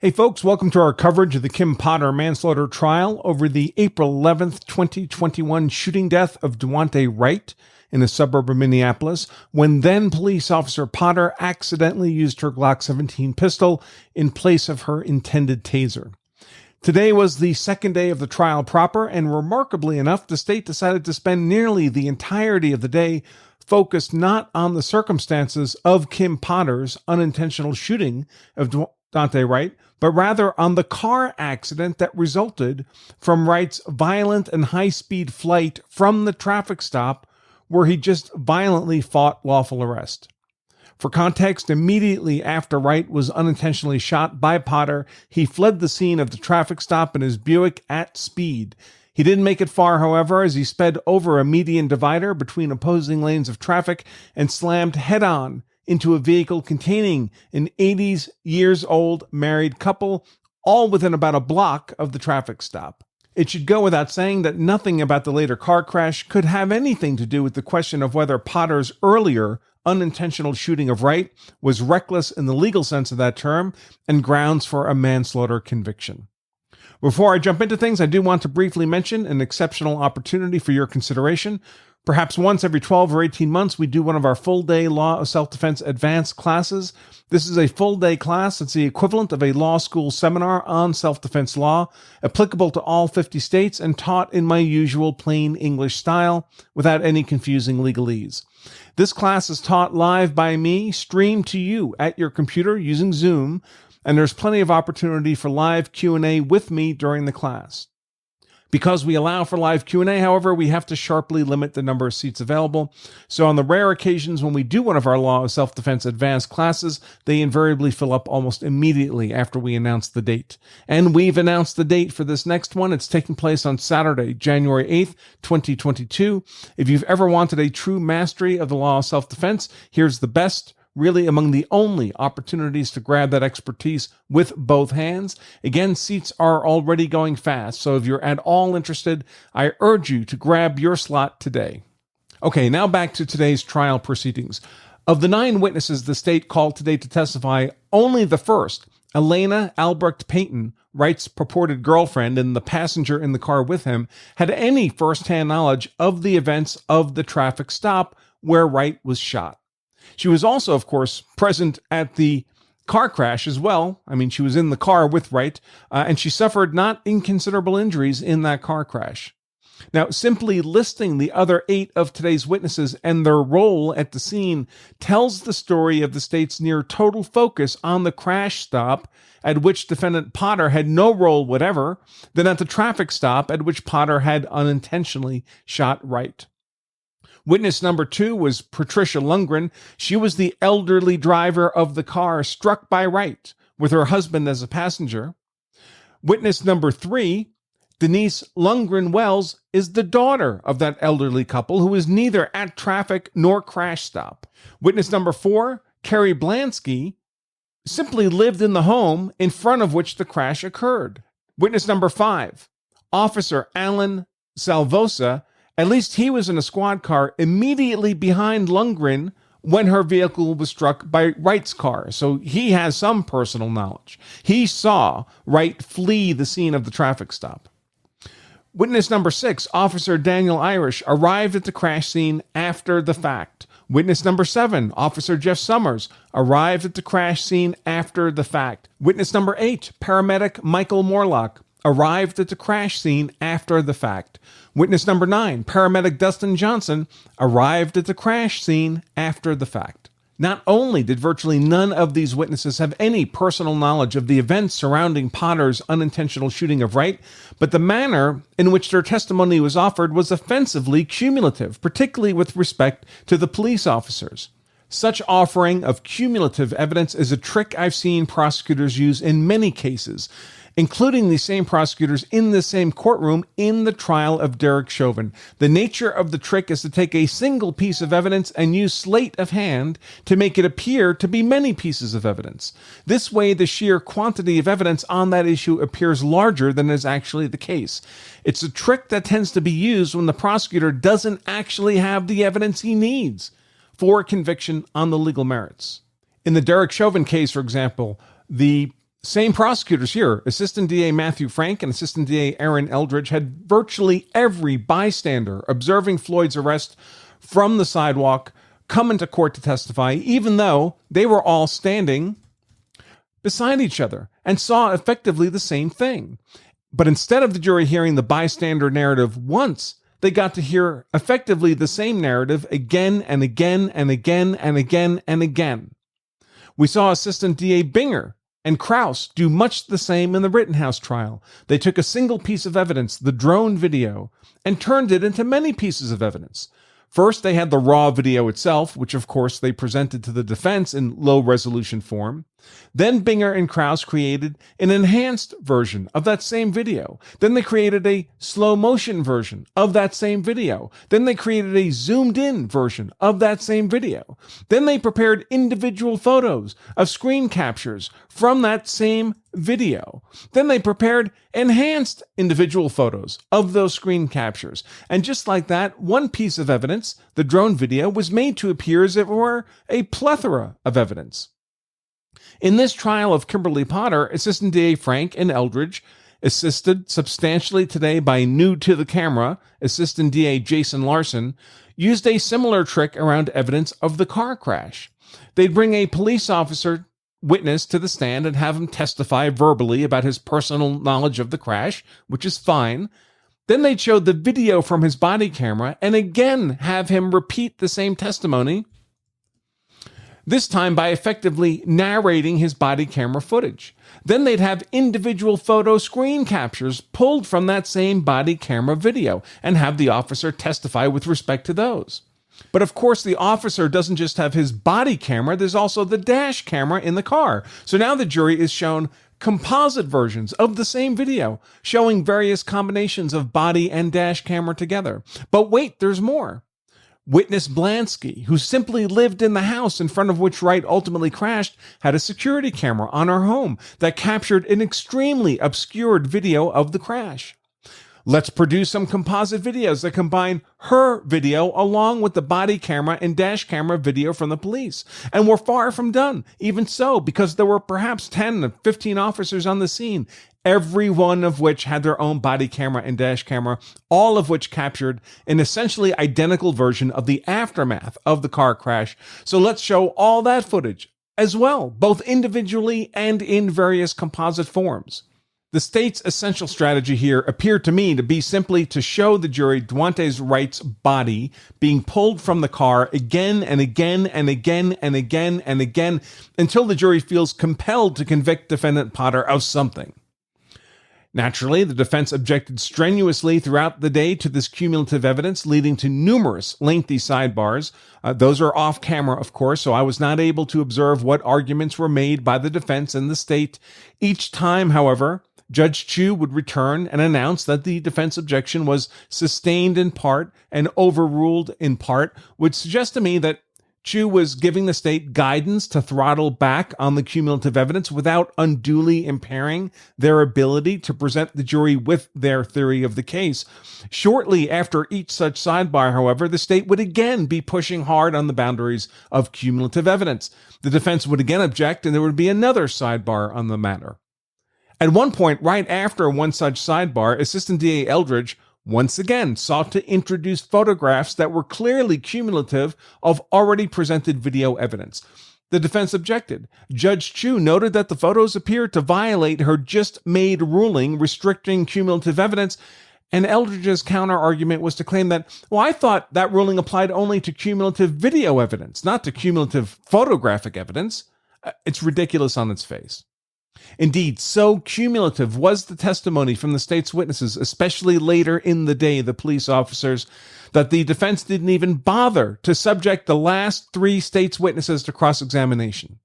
Hey folks, welcome to our coverage of the Kim Potter manslaughter trial over the April 11th, 2021 shooting death of Daunte Wright in a suburb of Minneapolis, when then police officer Potter accidentally used her Glock 17 pistol in place of her intended taser. Today was the second day of the trial proper, and remarkably enough, the state decided to spend nearly the entirety of the day focused not on the circumstances of Kim Potter's unintentional shooting of Daunte Wright, but rather on the car accident that resulted from Wright's violent and high-speed flight from the traffic stop where he just violently fought lawful arrest. For context, immediately after Wright was unintentionally shot by Potter, he fled the scene of the traffic stop in his Buick at speed. He didn't make it far, however, as he sped over a median divider between opposing lanes of traffic and slammed head-on into a vehicle containing an 80-year-old married couple, all within about a block of the traffic stop. It should go without saying that nothing about the later car crash could have anything to do with the question of whether Potter's earlier unintentional shooting of Wright was reckless in the legal sense of that term and grounds for a manslaughter conviction. Before I jump into things, I do want to briefly mention an exceptional opportunity for your consideration. Perhaps once every 12 or 18 months, we do one of our full-day Law of Self-Defense advanced classes. This is a full-day class. It's the equivalent of a law school seminar on self-defense law, applicable to all 50 states and taught in my usual plain English style without any confusing legalese. This class is taught live by me, streamed to you at your computer using Zoom, and there's plenty of opportunity for live Q&A with me during the class. Because we allow for live Q&A, however, we have to sharply limit the number of seats available. So on the rare occasions when we do one of our Law of Self-Defense advanced classes, they invariably fill up almost immediately after we announce the date. And we've announced the date for this next one. It's taking place on Saturday, January 8th, 2022. If you've ever wanted a true mastery of the Law of Self-Defense, here's the best, really among the only opportunities to grab that expertise with both hands. Again, seats are already going fast, so if you're at all interested, I urge you to grab your slot today. Okay, now back to today's trial proceedings. Of the 9 witnesses the state called today to testify, only the first, Elena Albrecht Payton, Wright's purported girlfriend and the passenger in the car with him, had any first-hand knowledge of the events of the traffic stop where Wright was shot. She was also, of course, present at the car crash as well. I mean, she was in the car with Wright, and she suffered not inconsiderable injuries in that car crash. Now, simply listing the other 8 of today's witnesses and their role at the scene tells the story of the state's near total focus on the crash stop at which defendant Potter had no role whatever, than at the traffic stop at which Potter had unintentionally shot Wright. Witness number 2 was Patricia Lundgren. She was the elderly driver of the car struck by Wright, with her husband as a passenger. Witness number 3, Denise Lundgren Wells, is the daughter of that elderly couple who was neither at traffic nor crash stop. Witness number 4, Carrie Blansky, simply lived in the home in front of which the crash occurred. Witness number 5, Officer Alan Salvosa. At least he was in a squad car immediately behind Lundgren when her vehicle was struck by Wright's car, so he has some personal knowledge. He saw Wright flee the scene of the traffic stop. Witness number 6, Officer Daniel Irish, arrived at the crash scene after the fact. Witness number 7, Officer Jeff Summers, arrived at the crash scene after the fact. Witness number 8, Paramedic Michael Morlock, arrived at the crash scene after the fact. Witness number 9, Paramedic Dustin Johnson, arrived at the crash scene after the fact. Not only did virtually none of these witnesses have any personal knowledge of the events surrounding Potter's unintentional shooting of Wright, but the manner in which their testimony was offered was offensively cumulative, particularly with respect to the police officers. Such offering of cumulative evidence is a trick I've seen prosecutors use in many cases, including the same prosecutors in the same courtroom in the trial of Derek Chauvin. The nature of the trick is to take a single piece of evidence and use sleight of hand to make it appear to be many pieces of evidence. This way, the sheer quantity of evidence on that issue appears larger than is actually the case. It's a trick that tends to be used when the prosecutor doesn't actually have the evidence he needs for conviction on the legal merits. In the Derek Chauvin case, for example, the Same prosecutors here. Assistant DA Matthew Frank and Assistant DA Aaron Eldridge had virtually every bystander observing Floyd's arrest from the sidewalk come into court to testify, even though they were all standing beside each other and saw effectively the same thing. But instead of the jury hearing the bystander narrative once, they got to hear effectively the same narrative again and again and again and again and again. We saw Assistant DA Binger and Krause do much the same in the Rittenhouse trial. They took a single piece of evidence, the drone video, and turned it into many pieces of evidence. First, they had the raw video itself, which of course they presented to the defense in low-resolution form. Then Binger and Krause created an enhanced version of that same video. Then they created a slow-motion version of that same video. Then they created a zoomed-in version of that same video. Then they prepared individual photos of screen captures from that same video. Then they prepared enhanced individual photos of those screen captures. And just like that, one piece of evidence, the drone video, was made to appear as if it were a plethora of evidence. In this trial of Kimberly Potter, Assistant DA Frank and Eldridge, assisted substantially today by new-to-the-camera Assistant DA Jason Larson, used a similar trick around evidence of the car crash. They'd bring a police officer witness to the stand and have him testify verbally about his personal knowledge of the crash, which is fine. Then they'd show the video from his body camera and again have him repeat the same testimony, this time by effectively narrating his body camera footage. Then they'd have individual photo screen captures pulled from that same body camera video and have the officer testify with respect to those. But of course, the officer doesn't just have his body camera, there's also the dash camera in the car. So now the jury is shown composite versions of the same video, showing various combinations of body and dash camera together. But wait, there's more. Witness Blansky, who simply lived in the house in front of which Wright ultimately crashed, had a security camera on her home that captured an extremely obscured video of the crash. Let's produce some composite videos that combine her video along with the body camera and dash camera video from the police. And we're far from done. Even so, because there were perhaps 10 to 15 officers on the scene, every one of which had their own body camera and dash camera, all of which captured an essentially identical version of the aftermath of the car crash. So let's show all that footage as well, both individually and in various composite forms. The state's essential strategy here appeared to me to be simply to show the jury Daunte Wright's body being pulled from the car again and again and again and again and again until the jury feels compelled to convict defendant Potter of something. Naturally, the defense objected strenuously throughout the day to this cumulative evidence, leading to numerous lengthy sidebars. Those are off camera, of course, so I was not able to observe what arguments were made by the defense and the state. Each time, however, Judge Chu would return and announce that the defense objection was sustained in part and overruled in part, would suggest to me that Chu was giving the state guidance to throttle back on the cumulative evidence without unduly impairing their ability to present the jury with their theory of the case. Shortly after each such sidebar, however, the state would again be pushing hard on the boundaries of cumulative evidence. The defense would again object, and there would be another sidebar on the matter. At one point, right after one such sidebar, Assistant DA Eldridge once again sought to introduce photographs that were clearly cumulative of already presented video evidence. The defense objected. Judge Chu noted that the photos appeared to violate her just-made ruling restricting cumulative evidence, and Eldridge's counter-argument was to claim that, well, I thought that ruling applied only to cumulative video evidence, not to cumulative photographic evidence. It's ridiculous on its face. Indeed, so cumulative was the testimony from the state's witnesses, especially later in the day, the police officers, that the defense didn't even bother to subject the last three state's witnesses to cross-examination.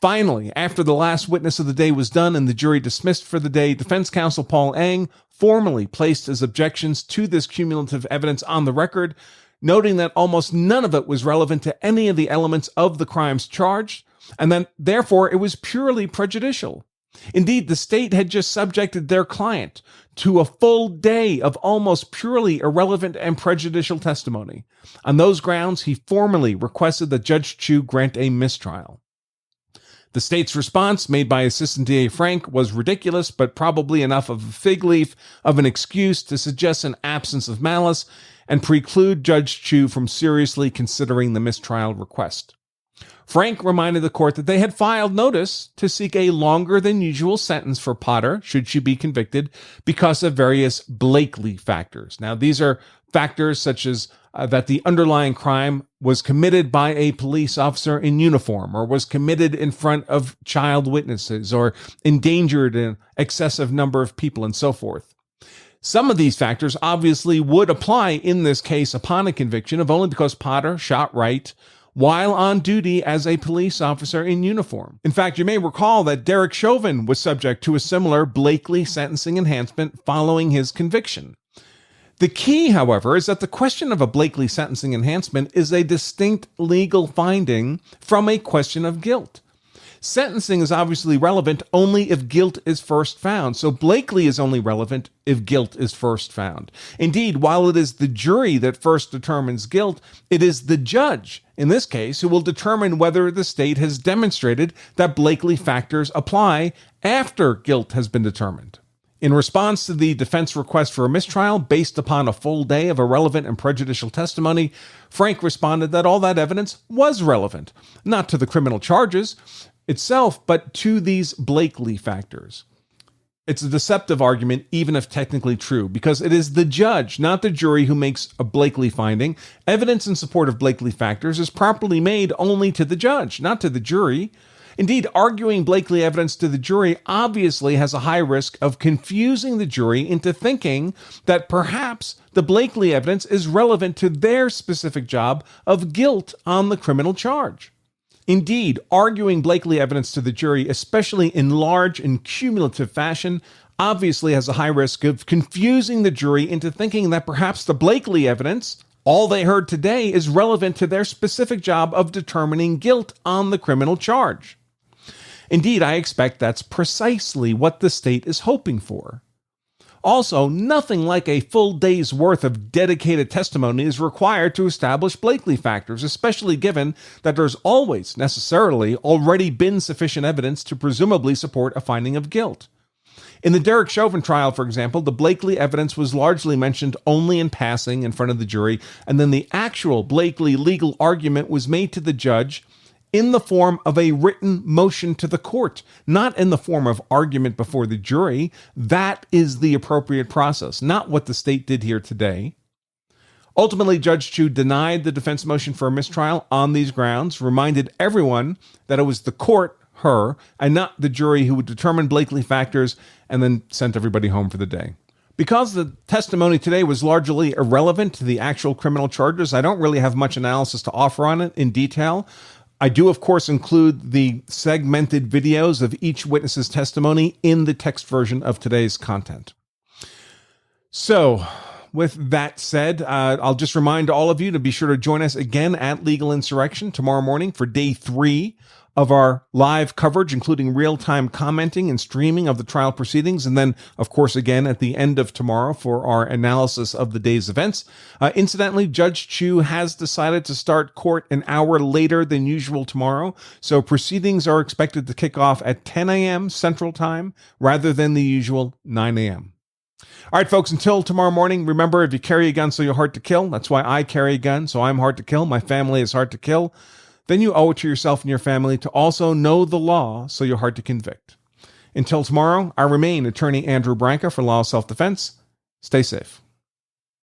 Finally, after the last witness of the day was done and the jury dismissed for the day, defense counsel Paul Eng formally placed his objections to this cumulative evidence on the record, noting that almost none of it was relevant to any of the elements of the crimes charged, and then, therefore, it was purely prejudicial. Indeed, the state had just subjected their client to a full day of almost purely irrelevant and prejudicial testimony. On those grounds, he formally requested that Judge Chu grant a mistrial. The state's response, made by Assistant DA Frank, was ridiculous, but probably enough of a fig leaf of an excuse to suggest an absence of malice and preclude Judge Chu from seriously considering the mistrial request. Frank reminded the court that they had filed notice to seek a longer than usual sentence for Potter, should she be convicted, because of various Blakely factors. Now, these are factors such as that the underlying crime was committed by a police officer in uniform, or was committed in front of child witnesses, or endangered an excessive number of people, and so forth. Some of these factors obviously would apply in this case upon a conviction, if only because Potter shot Wright while on duty as a police officer in uniform. In fact, you may recall that Derek Chauvin was subject to a similar Blakely sentencing enhancement following his conviction. The key, however, is that the question of a Blakely sentencing enhancement is a distinct legal finding from a question of guilt. Sentencing is obviously relevant only if guilt is first found, so Blakely is only relevant if guilt is first found. Indeed, while it is the jury that first determines guilt, it is the judge, in this case, who will determine whether the state has demonstrated that Blakely factors apply after guilt has been determined. In response to the defense request for a mistrial based upon a full day of irrelevant and prejudicial testimony, Frank responded that all that evidence was relevant, not to the criminal charges itself, but to these Blakely factors. It's a deceptive argument, even if technically true, because it is the judge, not the jury, who makes a Blakely finding. Evidence in support of Blakely factors is properly made only to the judge, not to the jury. Indeed, arguing Blakely evidence to the jury obviously has a high risk of confusing the jury into thinking that perhaps the Blakely evidence is relevant to their specific job of guilt on the criminal charge. Indeed, arguing Blakely evidence to the jury, especially in large and cumulative fashion, obviously has a high risk of confusing the jury into thinking that perhaps the Blakely evidence, all they heard today, is relevant to their specific job of determining guilt on the criminal charge. Indeed, I expect that's precisely what the state is hoping for. Also, nothing like a full day's worth of dedicated testimony is required to establish Blakely factors, especially given that there's always necessarily already been sufficient evidence to presumably support a finding of guilt. In the Derek Chauvin trial, for example, the Blakely evidence was largely mentioned only in passing in front of the jury, and then the actual Blakely legal argument was made to the judge in the form of a written motion to the court, not in the form of argument before the jury. That is the appropriate process, not what the state did here today. Ultimately, Judge Chu denied the defense motion for a mistrial on these grounds, reminded everyone that it was the court, her, and not the jury who would determine Blakely factors, and then sent everybody home for the day. Because the testimony today was largely irrelevant to the actual criminal charges, I don't really have much analysis to offer on it in detail. I do, of course, include the segmented videos of each witness's testimony in the text version of today's content. So, with that said, I'll just remind all of you to be sure to join us again at Legal Insurrection tomorrow morning for day 3 of our live coverage, including real-time commenting and streaming of the trial proceedings, and then, of course, again at the end of tomorrow for our analysis of the day's events. Incidentally, Judge Chu has decided to start court an hour later than usual tomorrow, so proceedings are expected to kick off at 10 a.m. Central Time rather than the usual 9 a.m. All right, folks, until tomorrow morning, remember, if you carry a gun, so you're hard to kill. That's why I carry a gun, so I'm hard to kill. My family is hard to kill. Then you owe it to yourself and your family to also know the law, so you're hard to convict. Until tomorrow, I remain Attorney Andrew Branca for Law of Self-Defense. Stay safe.